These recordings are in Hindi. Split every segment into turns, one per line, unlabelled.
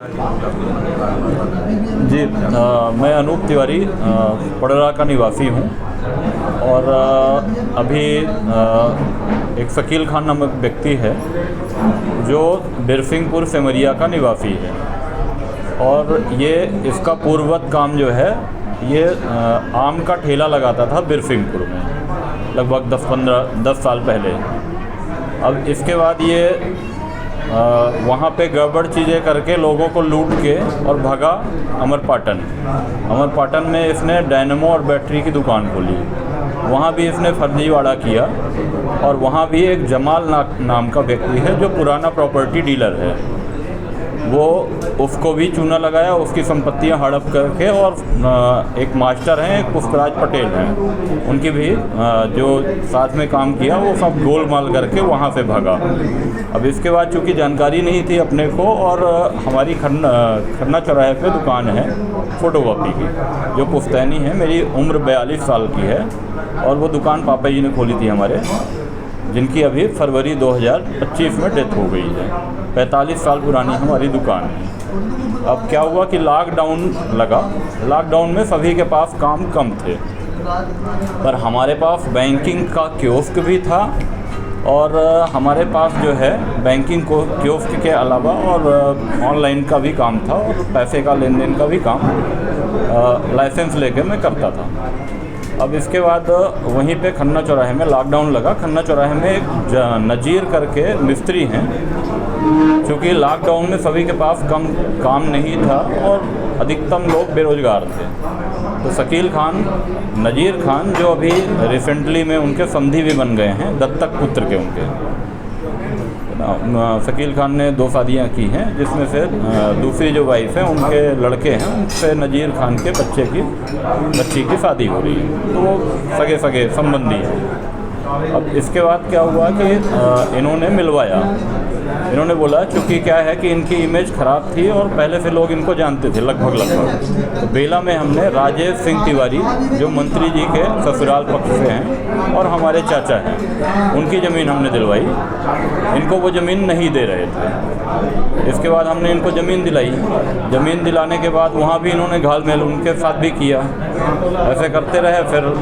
जी, मैं अनूप तिवारी पडरा का निवासी हूँ और अभी एक शकील खान नामक व्यक्ति है जो बिरसिंहपुर सेमरिया का निवासी है और ये इसका पूर्ववत काम जो है ये आम का ठेला लगाता था बिरसिंहपुर में लगभग 10 साल पहले। अब इसके बाद ये वहाँ पे गड़बड़ चीज़ें करके लोगों को लूट के और भागा अमरपाटन में इसने डायनेमो और बैटरी की दुकान खोली। वहाँ भी इसने फर्जीवाड़ा किया और वहाँ भी एक जमाल नाम का व्यक्ति है जो पुराना प्रॉपर्टी डीलर है, वो उसको भी चूना लगाया, उसकी संपत्तियां हड़प करके। और एक मास्टर हैं, एक पुष्पराज पटेल हैं, उनकी भी जो साथ में काम किया वो सब गोलमाल करके वहाँ से भागा। अब इसके बाद चूँकि जानकारी नहीं थी अपने को और हमारी खन्ना चौराहे पे दुकान है फ़ोटोकॉपी की जो पुश्तैनी है, मेरी उम्र 42 साल की है और वो दुकान पापा जी ने खोली थी हमारे, जिनकी अभी फरवरी 2025 में डेथ हो गई है। 45 साल पुरानी हमारी दुकान है। अब क्या हुआ कि लॉकडाउन लगा, लॉकडाउन में सभी के पास काम कम थे, पर हमारे पास बैंकिंग का कियोस्क भी था और हमारे पास जो है बैंकिंग को कियोस्क के अलावा और ऑनलाइन का भी काम था और पैसे का लेन देन का भी काम लाइसेंस लेके मैं करता था। अब इसके बाद वहीं पे खन्ना चौराहे में लॉकडाउन लगा। खन्ना चौराहे में एक नज़ीर करके मिस्त्री हैं, क्योंकि लॉकडाउन में सभी के पास काम नहीं था और अधिकतम लोग बेरोज़गार थे, तो शकील खान, नज़ीर खान जो अभी रिसेंटली में उनके समधी भी बन गए हैं, दत्तक पुत्र के उनके। शकील खान ने 2 शादियाँ की हैं, जिसमें से दूसरी जो वाइफ है उनके लड़के हैं, उनसे नज़ीर खान के बच्ची की शादी हो रही है, तो वो सगे संबंधी हैं। अब इसके बाद क्या हुआ कि इन्होंने मिलवाया, इन्होंने बोला चूँकि क्या है कि इनकी इमेज ख़राब थी और पहले से लोग इनको जानते थे लगभग। तो बेला में हमने राजेश सिंह तिवारी जो मंत्री जी के ससुराल पक्ष से हैं और हमारे चाचा हैं, उनकी ज़मीन हमने दिलवाई। इनको वो ज़मीन नहीं दे रहे थे। इसके बाद हमने इनको ज़मीन दिलाई। ज़मीन दिलाने के बाद वहाँ भी इन्होंने घाल-मेल उनके साथ भी किया। ऐसे करते रहे, फिर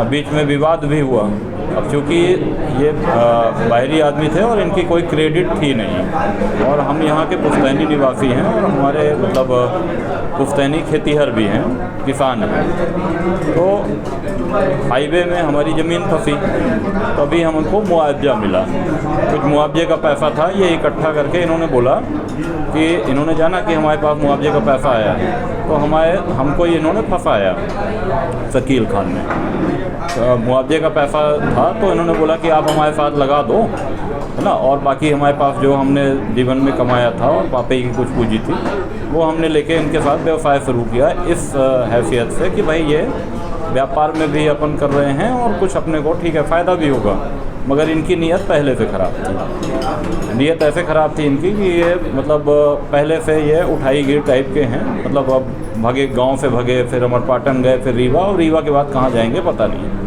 बीच में विवाद भी हुआ। अब चूँकि ये बाहरी आदमी थे और इनकी कोई क्रेडिट थी नहीं और हम यहाँ के पुश्तैनी निवासी हैं और हमारे पुश्तैनी खेतीहर भी हैं, किसान हैं, तो हाईवे में हमारी ज़मीन फंसी, तभी हमको मुआवजा मिला। कुछ मुआवजे का पैसा था, ये इकट्ठा करके इन्होंने बोला कि इन्होंने जाना कि हमारे पास मुआवजे का पैसा आया है, तो हमको इन्होंने फंसाया शकील खान ने। तो मुआवजे का पैसा था तो इन्होंने बोला कि आप हमारे साथ लगा दो, है ना, और बाकी हमारे पास जो हमने जीवन में कमाया था और पापा की कुछ पूंजी थी वो हमने लेके इनके साथ व्यवसाय शुरू किया, इस हैसियत से कि भाई ये व्यापार में भी अपन कर रहे हैं और कुछ अपने को ठीक है फ़ायदा भी होगा। मगर इनकी नीयत पहले से ख़राब थी। नीयत ऐसे ख़राब थी इनकी कि ये पहले से ये उठाई गिर टाइप के हैं। अब भागे, गांव से भागे, फिर अमरपाटन गए, फिर रीवा, और रीवा के बाद कहाँ जाएंगे पता नहीं।